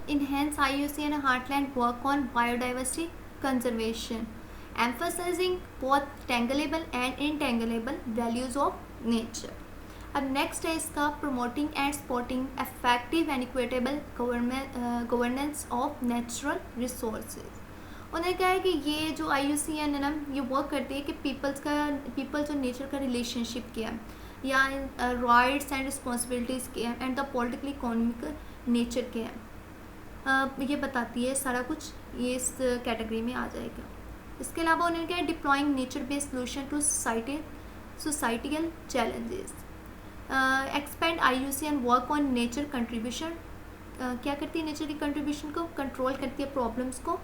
enhance IUCN Heartland work on biodiversity conservation, emphasizing both tangible and intangible values of nature. अब next है इसका promoting and supporting effective and equitable governance of natural resources. उन्हें क्या है कि ये जो IUCN है ना, ये वर्क करती है कि पीपल जो नेचर का रिलेशनशिप किया है, या राइट्स एंड रिस्पॉन्सिबिलिटीज़ के हैं, and the politically economic nature के हैं, ये बताती है सारा कुछ, ये इस कैटेगरी में आ जाएगा. इसके अलावा उन्हें क्या है deploying nature based solution to societal challenges. Expand IUCN work on nature contribution. क्या करती है नेचर की कंट्रीब्यूशन को कंट्रोल करती है प्रॉब्लम्स को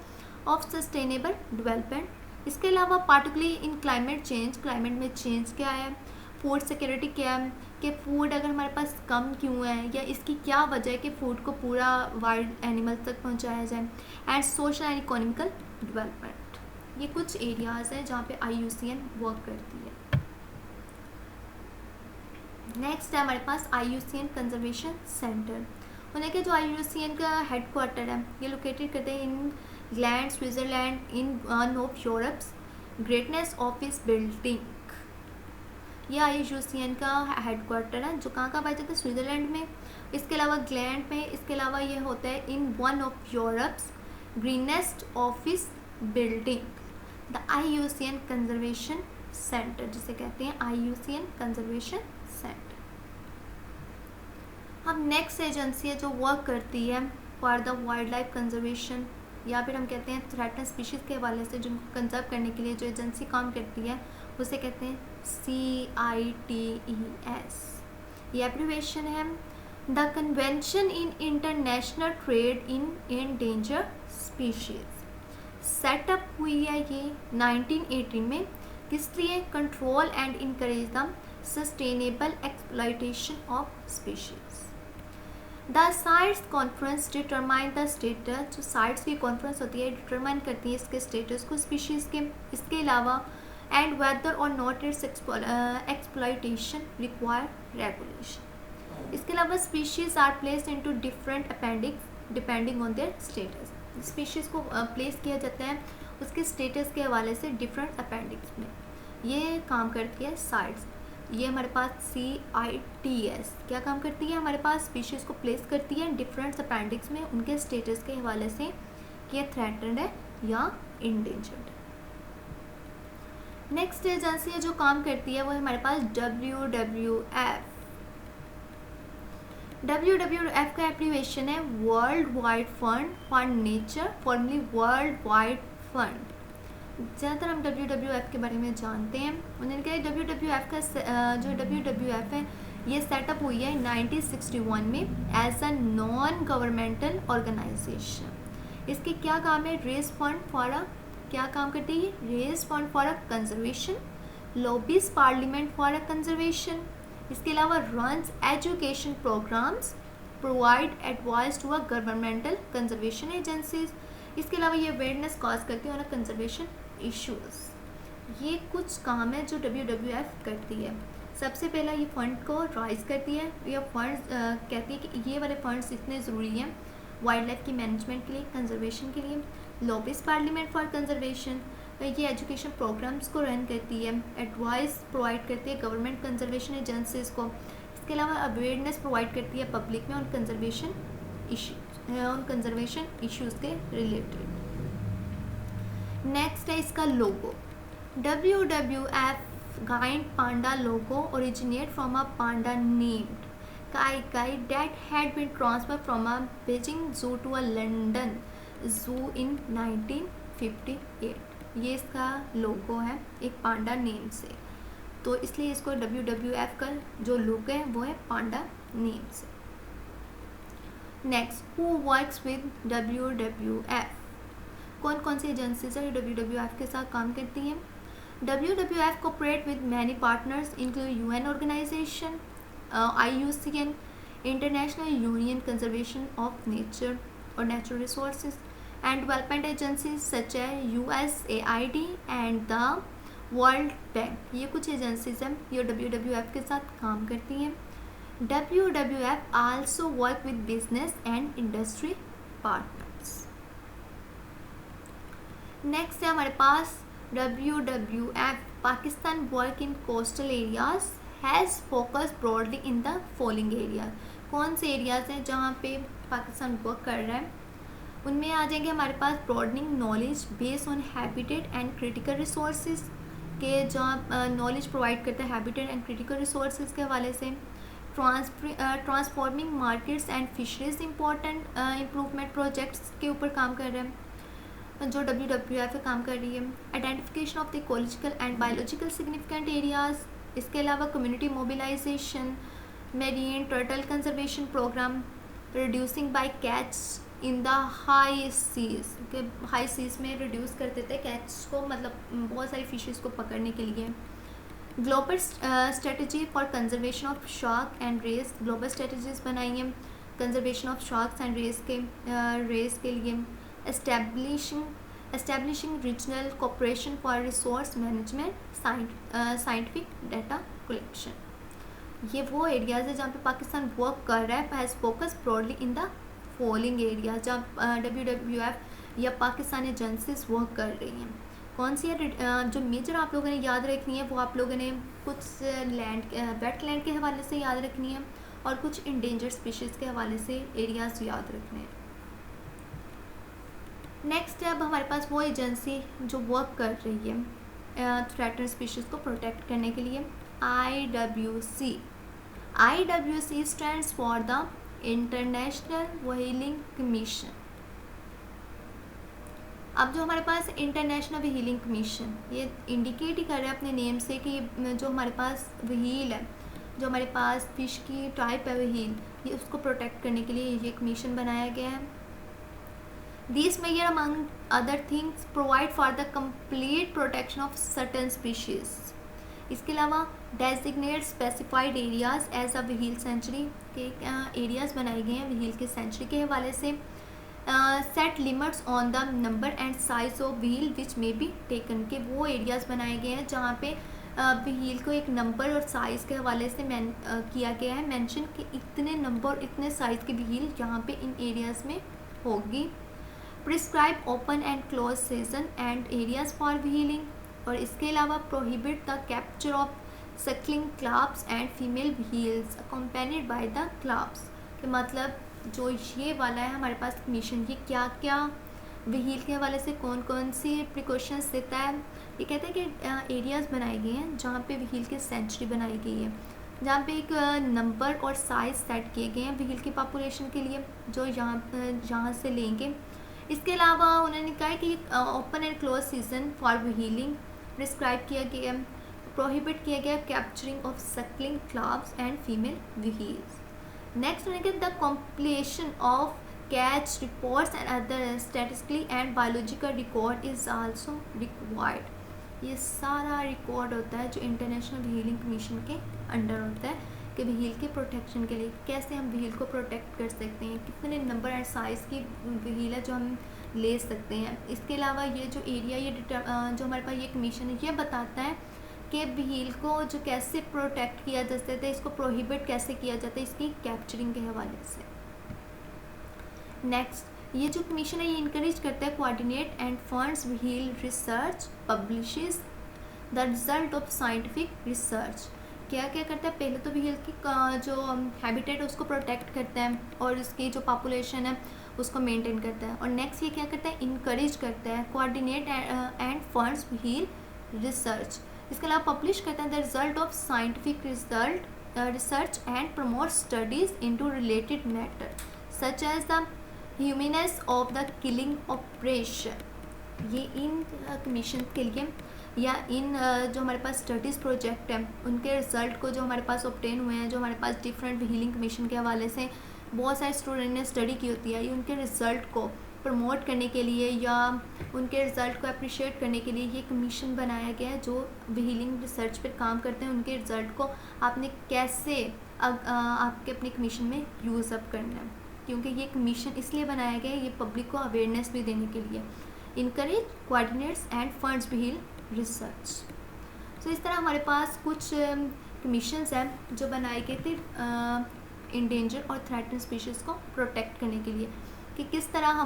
ऑफ सस्टेनेबल डेवलपमेंट. इसके अलावा पार्टिकुलरली इन क्लाइमेट चेंज, क्लाइमेट में चेंज क्या है, फूड सिक्योरिटी क्या है, कि फूड अगर हमारे पास कम क्यों है, या इसकी क्या वजह है कि फूड को पूरा वाइल्ड एनिमल तक पहुंचाया जाए, and social and economical development. ये कुछ एरियाज़ हैं जहाँ पे IUCN वर्क करती है. नेक्स्ट है हमारे पास IUCN कंजर्वेशन सेंटर. उन्हें के जो IUCN का हेड क्वार्टर है ये लोकेटेड करते हैं in Gland Switzerland, in one of Europe's greatness office building. ये IUCN का हेड क्वार्टर है जो कहाँ पाया जाता है, स्विट्ज़रलैंड में. इसके अलावा ग्लैंड में, इसके अलावा ये होता है इन one of Europe's greenest office building, the IUCN conservation centre, जिसे कहते हैं IUCN कंजर्वेशन सेंटर. अब नेक्स्ट एजेंसी है जो वर्क करती है for the wild life conservation, या फिर हम कहते हैं थ्रेटन स्पीशीज़ के हवाले से जिनको कंजर्व करने के लिए जो एजेंसी काम करती है उसे कहते हैं CITES. ये एब्रिविएशन है the convention in international trade in endangered species. Setup हुई है ये 1918 में. किस लिए? Control and encourage the sustainable exploitation of species. The sites conference determine the status. जो साइट्स की कॉन्फ्रेंस होती है डिटरमाइन करती है इसके स्टेटस को स्पीशीज़ के. इसके अलावा and whether or not its exploitation require regulation. इसके अलावा species are placed into different appendix depending on their status. Species को प्लेस किया जाता है उसके स्टेटस के हवाले से डिफरेंट अपेंडिक्स में. ये काम करती है साइट्स. ये हमारे पास CITES क्या काम करती है, हमारे पास स्पीशीज़ को प्लेस करती है डिफरेंट अपेंडिक्स में उनके स्टेटस के हवाले से कि ये थ्रेटन्ड है या इंडेंजर्ड. नेक्स्ट एजेंसी है जो काम करती है वो है हमारे पास WWF. WWF का एब्रिविएशन है world wide fund for nature, formally world wide fund. ज़्यादातर हम WWF के बारे में जानते हैं. उन्होंने कहा WWF का जो WWF है ये सेटअप हुई है 1961 में as a non governmental organisation. इसके क्या काम है, रेज फंड फॉर अ, क्या काम करती है, raise fund for a conservation, lobbies parliament for a conservation. इसके अलावा runs education programmes, provide advice to a governmental conservation agencies. इसके अलावा ये अवेयरनेस कॉज करती है ऑन कंजर्वेशन इश्यूज़. ये कुछ काम है जो WWF करती है. सबसे पहला ये फ़ंड को राइज करती है. ये फंड्स कहती है कि ये वाले फंड्स इतने ज़रूरी हैं वाइल्ड लाइफ की मैनेजमेंट के लिए, कंजर्वेशन के लिए. लॉबीज पार्लियामेंट फॉर कंजर्वेशन, ये एजुकेशन प्रोग्राम्स को रन करती है, एडवाइस प्रोवाइड करती है गवर्नमेंट कंजर्वेशन एजेंसीज़ को. इसके अलावा अवेयरनेस प्रोवाइड करती है पब्लिक में ऑन कंजर्वेशन इश्यूज़ के रिलेटेड. नेक्स्ट है इसका लोगो. WWF guide Panda logo originate from a Panda named काई that had been transferred from a Beijing zoo to a London zoo in 1958. ये इसका लोगो है एक पांडा नेम से, तो इसलिए इसको WWF का जो लोगो है वो है पांडा नेम से. Next, who works with WWF. कौन कौन सी एजेंसीज है WWF के साथ काम करती हैं. WWF cooperate with many partners include UN organisation, IUCN, international union conservation of nature और natural resources, and development agencies such है USAID and the World Bank. ये कुछ एजेंसीज हैं ये WWF के साथ काम करती हैं. WWF also work with business and industry partners. Next है हमारे पास WWF, Pakistan work in coastal areas has focus broadly in the following area. कौन से एरियाज हैं जहाँ पे पाकिस्तान वर्क कर रहा है? उनमें आ जाएंगे हमारे पास broadening knowledge based on habitat and critical resources के, जहाँ नॉलेज प्रोवाइड करता है हैबिटेट एंड क्रिटिकल रिसोर्सेज के हवाले से। Transforming markets and fisheries important improvement projects के ऊपर काम कर रहे हैं जो WWF काम कर रही है। Identification of the ecological and biological significant areas, इसके अलावा community mobilisation, marine turtle conservation programme, reducing bycatch in the high seas, के हाई सीज में रिड्यूस कर देते हैं कैच को, मतलब बहुत सारी फिशेस को पकड़ने के लिए। Global strategy for conservation of shark and rays, global strategies बनाई हैं conservation of sharks and rays के लिए। Establishing regional cooperation for resource management, scientific data collection. ये वो एरियाज है जहाँ पे पाकिस्तान वर्क कर रहा है, has focus broadly in the following area, जहाँ WWF या पाकिस्तानी एजेंसीज वर्क कर रही हैं। कौन सी है जो मेजर आप लोगों ने याद रखनी है, वो आप लोगों ने कुछ वेटलैंड के हवाले से याद रखनी है और कुछ इंडेंजर्ड स्पीशीज़ के हवाले से एरियाज याद रखने हैं। नेक्स्ट है अब हमारे पास वो एजेंसी जो वर्क कर रही है थ्रेटन्ड स्पीशीज़ को प्रोटेक्ट करने के लिए, IWC। IWC stands for the international whaling commission. अब जो हमारे पास इंटरनेशनल व्हीलिंग कमीशन, ये इंडिकेट ही कर रहा है अपने नेम से कि जो हमारे पास व्हील है, जो हमारे पास फिश की टाइप है व्हील, ये उसको प्रोटेक्ट करने के लिए ये कमीशन बनाया गया है। These measures among other things provide for the complete protection of certain species. इसके अलावा designate specified areas as a whale sanctuary के एरियाज बनाए गए हैं व्हील के सेंचुरी के हवाले से। Set limits on the number and size of whale which may be taken, के वो एरियाज बनाए गए हैं जहाँ पे व्हील को एक नंबर और साइज़ के हवाले से किया गया है मेंशन कि इतने नंबर और इतने साइज़ की व्हील यहाँ पे इन एरियाज़ में होगी। Prescribe open and close season and areas for whaling, और इसके अलावा prohibit the capture of suckling calves and female whales accompanied by the calves, के मतलब जो ये वाला है हमारे पास कमीशन, ये क्या क्या व्हील के हवाले से कौन कौन सी प्रिकॉशंस देता है। ये कहते हैं कि एरियाज़ बनाए गए हैं जहाँ पे व्हील की सेंचुरी बनाई गई है, जहाँ पे एक नंबर और साइज़ सेट किए गए हैं व्हील की पॉपुलेशन के लिए जो यहाँ से लेंगे। इसके अलावा उन्होंने कहा कि open and close season for whaling prescribe किया गया, प्रोहिबिट किया गया capturing of suckling calves and female whales. Next उन्होंने कहा the compilation of catch reports and other statistically and biological record is also required. ये सारा रिकॉर्ड होता है जो इंटरनेशनल व्हीलिंग कमीशन के अंडर होता है कि व्हील के प्रोटेक्शन के लिए कैसे हम व्हील को प्रोटेक्ट कर सकते हैं, कितने नंबर एंड साइज़ की व्हील है जो हम ले सकते हैं। इसके अलावा ये जो एरिया ये जो हमारे पास ये कमीशन है ये बताता है कि व्हील को जो कैसे प्रोटेक्ट किया जा सकता है, इसको प्रोहिबिट कैसे किया जाता है इसकी कैप्चरिंग के हवाले से। नेक्स्ट ये जो कमीशन है ये इंकरेज करता है coordinate and funds whale research, publishes the result of scientific research. क्या क्या करता है, पहले तो व्हील की जो हैबिटेट है उसको प्रोटेक्ट करता है और उसकी जो पॉपुलेशन है उसको मेंटेन करता है। और नेक्स्ट ये क्या करता है, इंकरेज करता है coordinate and funds whale research. इसके अलावा पब्लिश करता है the result of scientific research and promote studies into related matter such as the humaneness of the killing operation. ये इन कमीशन के लिए या इन जो हमारे पास स्टडीज़ प्रोजेक्ट है उनके रिज़ल्ट को जो हमारे पास ऑब्टेन हुए हैं, जो हमारे पास डिफरेंट व्हीलिंग कमीशन के हवाले से बहुत सारे स्टूडेंट ने स्टडी की होती है, ये उनके रिज़ल्ट को प्रमोट करने के लिए या उनके रिज़ल्ट को अप्रिशिएट करने के लिए ये कमीशन बनाया गया है जो व्हीलिंग रिसर्च पर काम करते हैं। उनके रिज़ल्ट को आपने कैसे आपके अपने कमीशन में यूज़ अप करना है, क्योंकि ये कमीशन इसलिए बनाया गया है ये पब्लिक को अवेयरनेस भी देने के लिए। Encourage coordinates and funds whale research. So इस तरह हमारे पास कुछ कमीशंस हैं जो बनाए गए थे इंडेंजर और थ्रेटन्ड स्पीशीज़ को प्रोटेक्ट करने के लिए। कि किस तरह हम